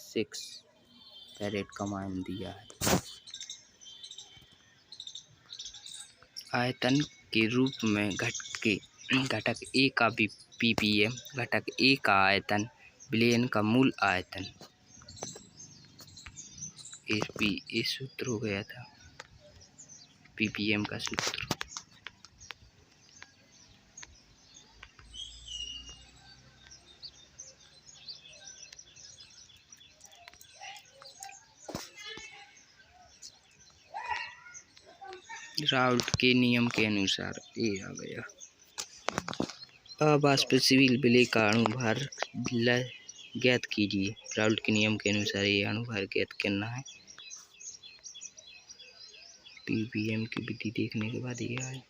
6 फेरेट का मान दिया है। आयतन के रूप में घटक ए का भी पीपीएम, घटक ए का आयतन बिलियन का मूल आयतन, ये सूत्र हो गया था पीपीएम का सूत्र। राउल्ट के नियम के अनुसार ये आ गया। अवाष्पशील विलेय का अणुभार ज्ञात कीजिए। राउल्ट के नियम के अनुसार ये अणुभार ज्ञात करना है। पीपीएम की विधि देखने के बाद ये आया।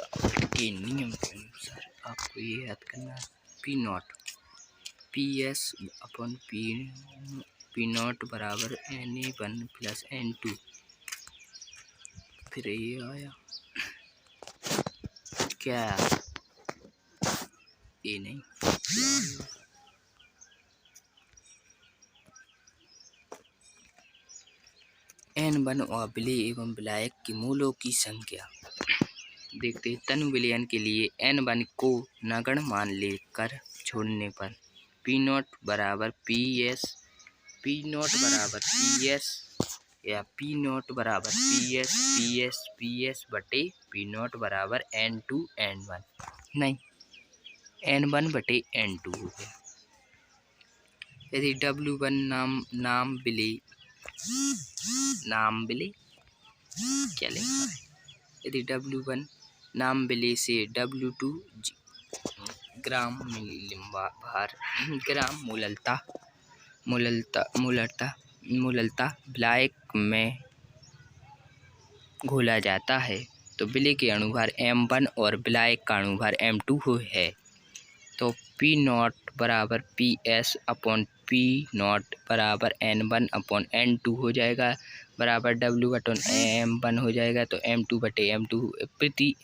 राउल्ट के नियम के अनुसार आपको ये याद करना है, P not PS upon P not बराबर Na1 प्लस N2। फिर ये आया क्या, ये नहीं, N1 और विलेय एवं विलायक के मूलों की संख्या देखते हैं। तनु विलयन के लिए N1 को नगण्य मान लेकर छोड़ने पर पी नॉट बराबर PS या पी नॉट बराबर PS बटे पी नॉट बराबर N2 N1 नहीं N1 बटे N2 हो गया। यदि W1 नाम विलेय क्या लिखा है, यदि W1 नाम विलेय से W2 ग्राम भार ग्राम मूलतः विलायक में घोला जाता है तो विलेय के अणुभार M1 और विलायक का अणुभार M2 है। तो P नॉट बराबर PS अपॉन P नॉट बराबर N1 अपॉन N2 हो जाएगा, बराबर W बटन M1 हो जाएगा। तो M2 बटे M2 प्रति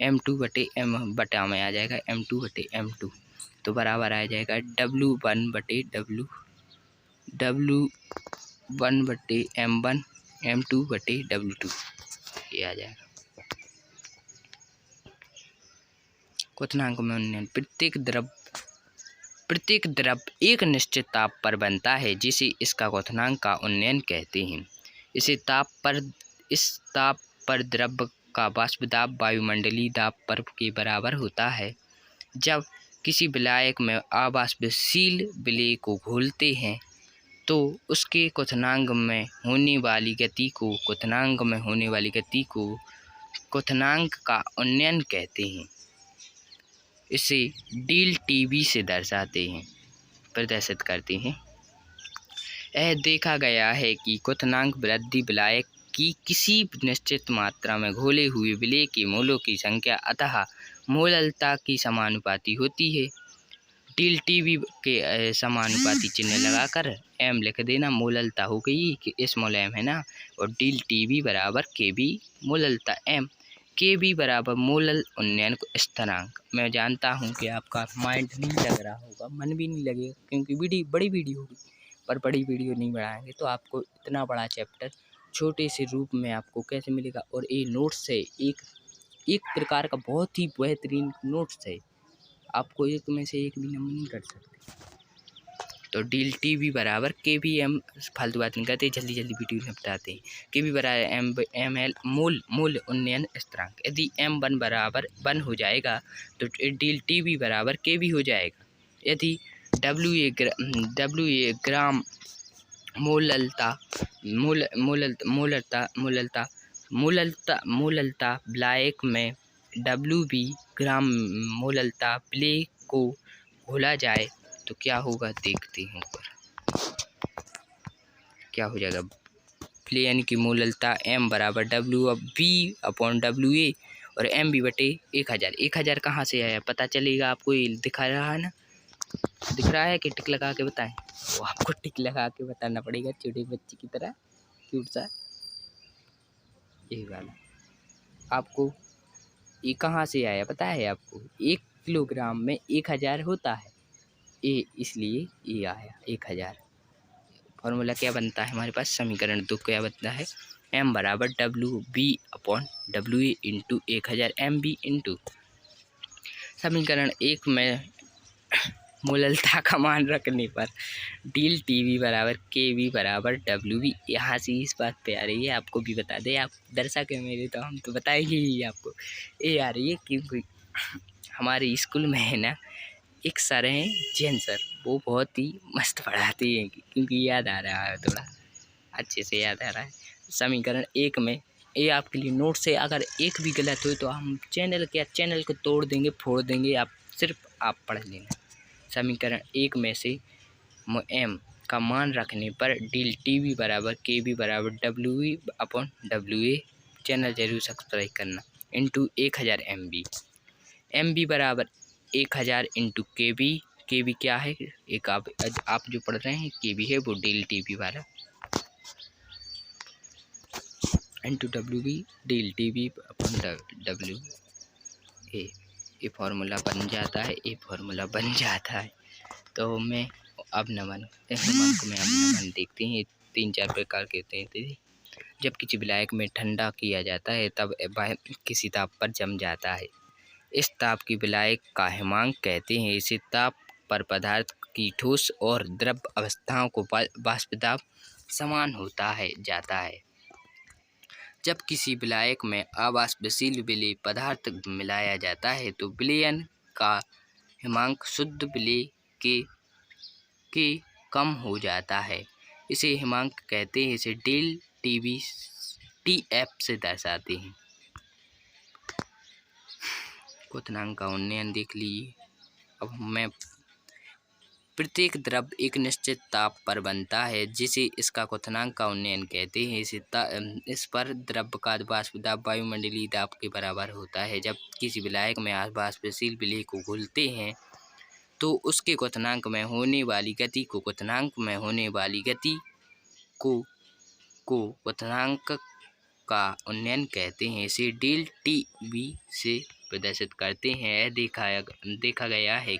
M2 बटे M बटा में आ जाएगा M2 बटे M2, तो बराबर आ जाएगा W1 बटे M1 M2 बटे W2, ये आ जाएगा। क्वथनांक में उन्नयन। प्रत्येक द्रव एक निश्चित ताप पर बनता है जिसे इसका क्वथनांक का उन्नयन कहते हैं। इस ताप पर द्रव का वाष्प दाब वायुमंडलीय दाब पर के बराबर होता है। जब किसी विलायक में अवाष्पशील विलेय को घोलते हैं तो उसके क्वथनांक में होने वाली गति को क्वथनांक का उन्नयन कहते हैं। इसे ΔTV से प्रदर्शित करते हैं। यह देखा गया है कि क्वथनांक वृद्धि विलायक की किसी निश्चित मात्रा में घोले हुए विलेय के मोलों की संख्या अतः मोललता की समानुपाती होती है। ΔTV के समानुपाती चिन्ह लगाकर m लिख देना, मोललता हो गई कि स्मॉल m है ना, और ΔTV बराबर kb मोललता m, kb बराबर मोलल उन्नयन स्थिरांक। मैं जानता हूँ कि आपका माइंड नहीं लग रहा होगा, मन भी नहीं लगेगा क्योंकि बड़ी वीडियो होगी, पर बड़ी वीडियो नहीं बनाएंगे तो आपको इतना बड़ा चैप्टर छोटे से रूप में आपको कैसे मिलेगा। और ये नोट्स है, एक प्रकार का बहुत ही बेहतरीन नोट्स है, आपको एक में से एक भी नंबर नहीं कर सकते। तो ΔTV बराबर kbm, फालतू बात नहीं करते, जल्दी वीडियो में बताते हैं। kb बराबर ml मूल उन्नयन स्थिरांक। यदि m1 बराबर 1 हो जाएगा तो ΔTV बराबर kb हो जाएगा। यदि WA ग्राम मोललता विलायक में WB ग्राम मोललता विलेय को घोला जाए तो क्या होगा देखते हैं। ऊपर क्या हो जाएगा, विलेयन की मोललता m बराबर WB/WA और MB बटे 1000। 1000 कहाँ से आया पता चलेगा आपको, ये दिखा रहा है ना, दिख रहा है कि टिक लगा के बताएं? वो आपको टिक लगा के बताना पड़ेगा, छोटे बच्चे की तरह क्यूट सा। यही वाला आपको ये कहाँ से आया पता है आपको? 1 किलोग्राम में 1000 होता है, ये इसलिए ये आया 1000। फॉर्मूला क्या बनता है हमारे पास, समीकरण 2 क्या बनता है, m बराबर WB/WA इंटू 1000 MB इंटू समीकरण 1 में मोललता का मान रखने पर ΔTV बराबर kb बराबर WB। यहाँ से इस बात पे आ रही है, आपको भी बता दें, आप दर्शक है मेरे तो हम तो बताएंगे ही आपको। ये आ रही है क्योंकि हमारे स्कूल में है ना एक सर हैं जैन सर, वो बहुत ही मस्त पढ़ाते हैं, क्योंकि याद आ रहा है, थोड़ा अच्छे से याद आ रहा है। समीकरण 1 में ये आपके लिए नोट से, अगर एक भी गलत हो तो हम चैनल को तोड़ देंगे, फोड़ देंगे, आप पढ़ लेना। समीकरण 1 में से m का मान रखने पर ΔTV बराबर kb बराबर WB/WA, चैनल जरूर सब्सक्राइब करना, इंटू 1000 MB बराबर 1000 इंटू kb क्या है, एक आप जो पढ़ रहे हैं kb है वो ΔTV वाला, इंटू WB ΔTV/WA। ये फार्मूला बन जाता है। तो मैं अब नमन देखते हैं, 3-4 प्रकार के होते हैं। जब किसी विलायक में ठंडा किया जाता है तब वह किसी ताप पर जम जाता है, इस ताप की विलायक का हिमांक कहते हैं। इसी ताप पर पदार्थ की ठोस और द्रव अवस्थाओं को वाष्प दाब समान जाता है। जब किसी विलायक में अवाष्पशील विलेय पदार्थ मिलाया जाता है तो विलयन का हिमांक शुद्ध विलेय के कम हो जाता है, इसे हिमांक कहते हैं। इसे ΔTV TF से दर्शाते हैं। क्वथनांक का उन्नयन देख लीजिए। अब मैं प्रत्येक द्रव एक निश्चित ताप पर बनता है जिसे इसका क्वथनांक का उन्नयन कहते हैं। इस पर द्रव का वाष्प दाब वायुमंडलीय दाब के बराबर होता है। जब किसी विलायक में वाष्पशील विलेय को घोलते हैं तो उसके क्वथनांक में होने वाली गति को क्वथनांक का उन्नयन कहते हैं। इसे ΔTV से प्रदर्शित करते हैं। देखा गया है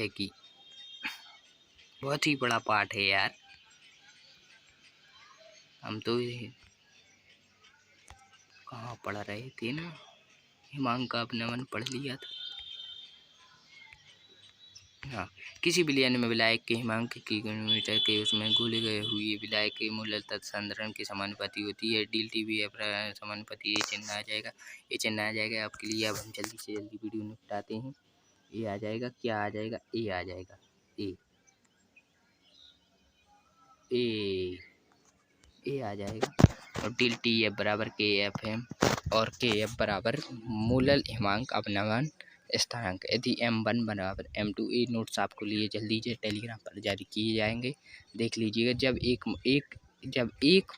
कि बहुत ही बड़ा पाठ है यार, हम तो कहाँ पढ़ रहे थे ना। हिमांक का अपनावन पढ़ लिया था। हाँ, किसी विलयन में विलायक के हिमांक की किलोमीटर के उसमें घुले गए हुए विलायक के मूल तत्संधारण के समानुपाती होती है। DLTV समानुपाती ये चिन्ह आ जाएगा, ये चिन्ह आ जाएगा आपके लिए। अब हम जल्दी से जल्दी वीडियो निपटाते हैं। ये आ जाएगा, क्या आ जाएगा, ए आ जाएगा, ए ए ए आ जाएगा। और DLTF बराबर KFM और KF बराबर मूलल हिमांक अपनवन स्थानांक। यदि M1 बराबर M2, ये नोट्स आपको लिए जल्दी से टेलीग्राम पर जारी किए जाएंगे, देख लीजिएगा। जब एक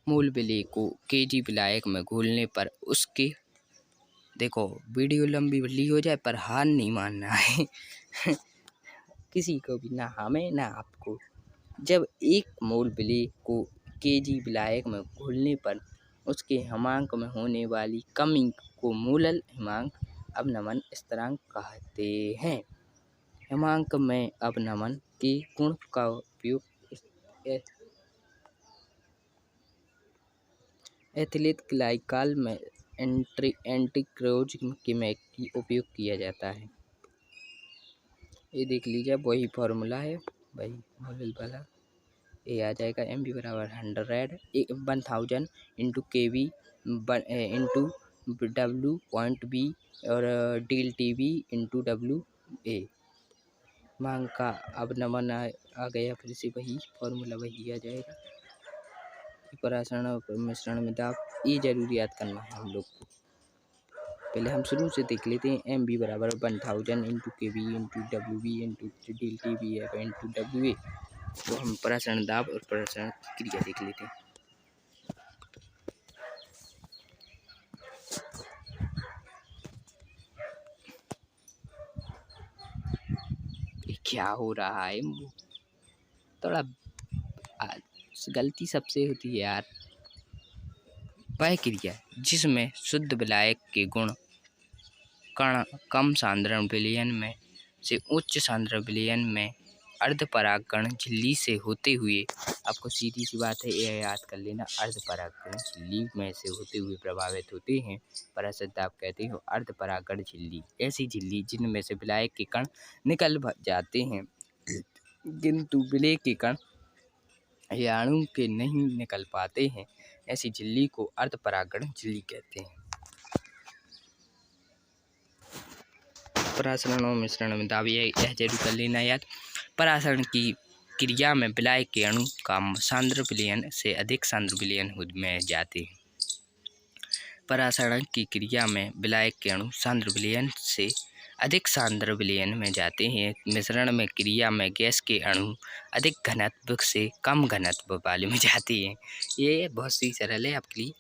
मूल विलेय को KG विलायक में घोलने पर उसके, देखो वीडियो लंबी बल्ली हो जाए पर हार नहीं मानना है किसी को भी, ना हमें ना आपको। जब एक मूल विलेय को KG विलायक में घोलने पर उसके हिमांक में होने वाली कमी को मूलल हिमांक अपनमन स्थिरांक कहते हैं। हिमांक में अपनमन के गुण का उपयोग एथिलीन ग्लाइकॉल में एंटीक्रोज में उपयोग किया जाता है। ये देख लीजिए, वही फार्मूला है भाई मॉडल वाला। ये आ जाएगा MB बराबर 1000 इंटू KV इंटू W.B और DLTV इंटू WA। मांग का अपनमन आ गया, फिर से वही फार्मूला वही आ जाएगा। परासरण और मिश्रण में दाब, ये जरूर याद करना है हम लोग को। पहले हम शुरू से देख लेते हैं। MB बराबर 1000 into KV into WB into DLTV into WA। तो हम परासरण दाब और परासरण क्रिया देख लेते हैं। क्या हो रहा है, थोड़ा गलती सबसे होती है यार। वह क्रिया जिसमें शुद्ध विलायक के गुण कण कम सांद्रण विलयन में से उच्च सांद्रण विलयन में अर्ध परागण झिल्ली से होते हुए, आपको सीधी सी बात है यह याद कर लेना, अर्ध परागण झिल्ली में से होते हुए प्रभावित होते हैं। पराशुद्ध आप कहते हो अर्ध परागण झिल्ली, ऐसी झिल्ली जिनमें से विलायक के कण निकल जाते हैं किंतु विलेय के कण या अणु के नहीं निकल पाते हैं, ऐसी झिल्ली को अर्ध परागण झिल्ली कहते हैं। परासरण और मिश्रण में दाब, यह जरूर कर लेना याद। परासरण की क्रिया में विलायक के अणु का सांद्र विलयन से अधिक सांद्र विलयन में जाते हैं। परासरण की क्रिया में विलायक के अणु सांद्र विलयन से अधिक सांद्र विलयन में जाते हैं। मिश्रण में क्रिया में गैस के अणु अधिक घनत्व से कम घनत्व वाले में जाते हैं। ये बहुत सी सरल है आपके लिए।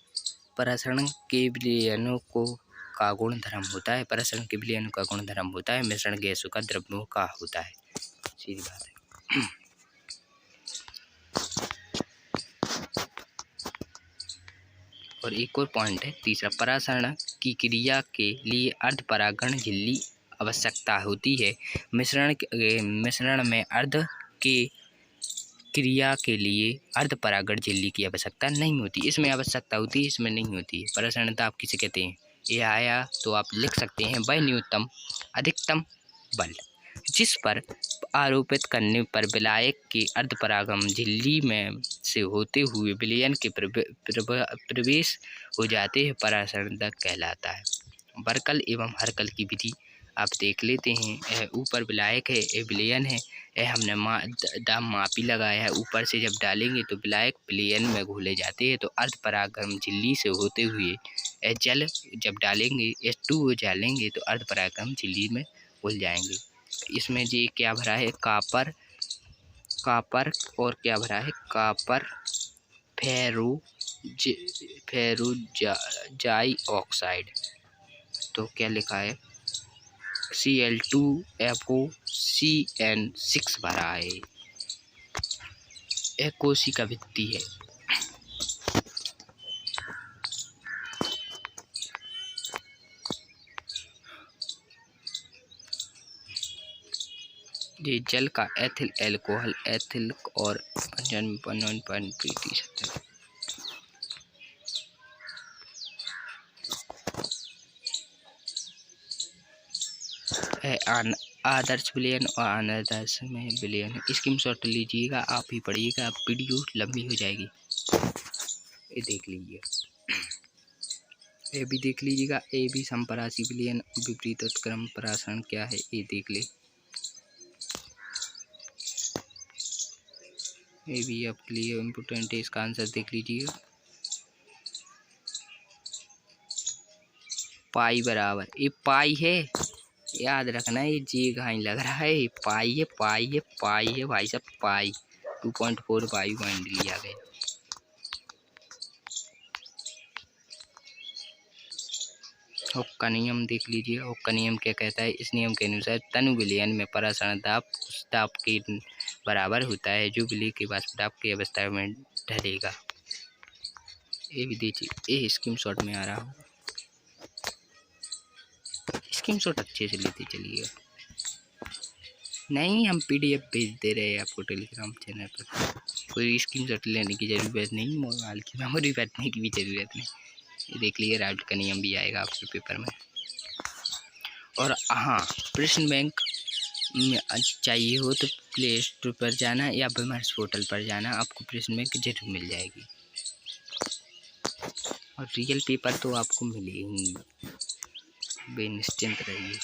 परासरण के विलयनों को का गुण धर्म होता है, परासरण के विलयन का गुण धर्म होता है, मिश्रण गैसों का द्रव्यों का होता है, सीधी बात है। और एक और पॉइंट है तीसरा, परासरण की क्रिया के लिए अर्ध परागण झिल्ली आवश्यकता होती है। मिश्रण में अर्ध के क्रिया के लिए अर्ध परागण झिल्ली की आवश्यकता नहीं होती। इसमें आवश्यकता होती है, इसमें नहीं होती है। परासरणता आप किसे कहते हैं, ये आया तो आप लिख सकते हैं वह न्यूनतम अधिकतम बल जिस पर आरोपित करने पर विलायक के अर्ध परागण झिल्ली में से होते हुए विलयन के प्रवेश हो जाते हैं, परासरणता कहलाता है। बरकल एवं हरकल की विधि आप देख लेते हैं। यह ऊपर विलायक है, यह विलयन है, यह हमने दाब मापी लगाया है। ऊपर से जब डालेंगे तो विलायक विलयन में घोले जाते हैं, तो अर्ध परागण झिल्ली से होते हुए जल जब डालेंगे H2O डालेंगे तो अर्ध परागण झिल्ली में घुल जाएंगे। इसमें जी क्या भरा है, कापर और क्या भरा है, कापर फेरुजाई ऑक्साइड। तो क्या लिखा है, Cl2FOCN6 भरा है। यह कोशिका भित्ति है। ये जल का एथिल एल्कोहल एथिल और 1.1% है। है आदर्श विलयन और अनादर्श में विलयन है। स्क्रीनशॉट लीजिएगा, आप ही पढ़िएगा, आप वीडियो लंबी हो जाएगी। ये देख लीजिए, ये भी देख लीजिएगा। ए भी समपरासी विलयन विपरीत उत्क्रम परासरण क्या है ये देख ले। ये भी आपके लिए इम्पोर्टेंट है, इसका आंसर देख लीजिएगा। पाई बराबर, ये पाई है, याद रखना, ये जी कहीं लग रहा है, ये पाई है, पाई है, पाई है भाई साहब, पाई 2.45 पॉइंट लिया गया। हुक का नियम देख लीजिए। हुक का नियम क्या कहता है? इस नियम के अनुसार तनु विलयन में परासरण दाब उस दाब के बराबर होता है जो विलय के वाष्प दाब की अवस्था में ढलेगा। ये भी देखिए, ये स्क्रीनशॉट में आ रहा हो, स्क्रीनशॉट अच्छे से लेते चलिएगा। नहीं, हम PDF भेज दे रहे हैं आपको टेलीग्राम चैनल पर, कोई स्क्रीनशॉट लेने की ज़रूरत नहीं, मोबाइल की मेमोरी भरने की भी ज़रूरत नहीं। ये देख लीजिए, राउट का नियम भी आएगा आपके पेपर में। और हाँ, प्रश्न बैंक में चाहिए हो तो प्ले स्टोर पर जाना या विमर्श पोर्टल पर जाना, आपको प्रश्न बैंक जरूर मिल जाएगी। और रियल पेपर तो आपको मिलेगी, बेनिश्चिंत रहिए।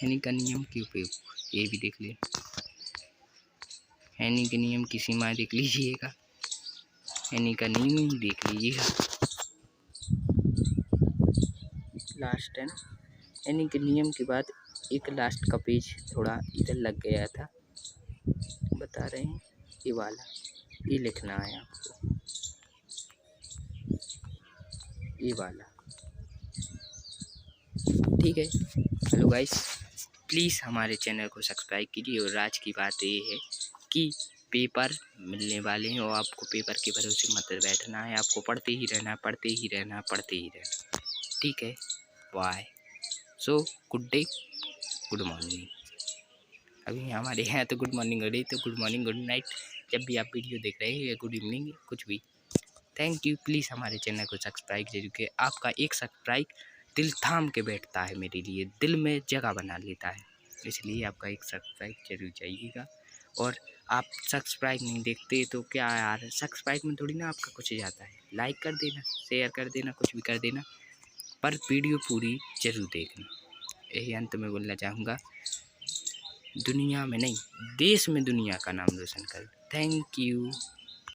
हेनी का नियम के उपयोग ये भी देख लीजिए। हेनी के नियम की सीमा देख लीजिएगा, हेनी का नियम ही देख लीजिएगा। लास्ट है ना, हेनी के नियम के बाद एक लास्ट का पेज थोड़ा इधर लग गया था, बता रहे हैं, ये वाला, ये लिखना है आपको, ये वाला, ठीक है। हेलो गाइस, प्लीज़ हमारे चैनल को सब्सक्राइब कीजिए। और आज की बात ये है कि पेपर मिलने वाले हैं और आपको पेपर के भरोसे मत बैठना है, आपको पढ़ते ही रहना, पढ़ते ही रहना, पढ़ते ही रहना, ठीक है। Bye. So good day, good morning. अभी हमारे यहाँ तो गुड मॉर्निंग हो रही, तो गुड मॉर्निंग, गुड नाइट, जब भी आप वीडियो देख रहे हैं, या गुड इवनिंग, कुछ भी। Thank you. प्लीज़ हमारे चैनल को सब्सक्राइब जरूर करिए। आपका एक सब्सक्राइब दिल थाम के बैठता है मेरे लिए, दिल में जगह बना लेता है, इसलिए आपका एक सब्सक्राइब जरूर चाहिएगा। और आप सब्सक्राइब नहीं देखते तो क्या यार, सब्सक्राइब में थोड़ी ना आपका कुछ जाता है, लाइक कर देना, शेयर कर देना, कुछ भी कर देना, पर वीडियो पूरी जरूर देखना। यही अंत में बोलना चाहूँगा, दुनिया में नहीं, देश में दुनिया का नाम रोशन कर। Thank you.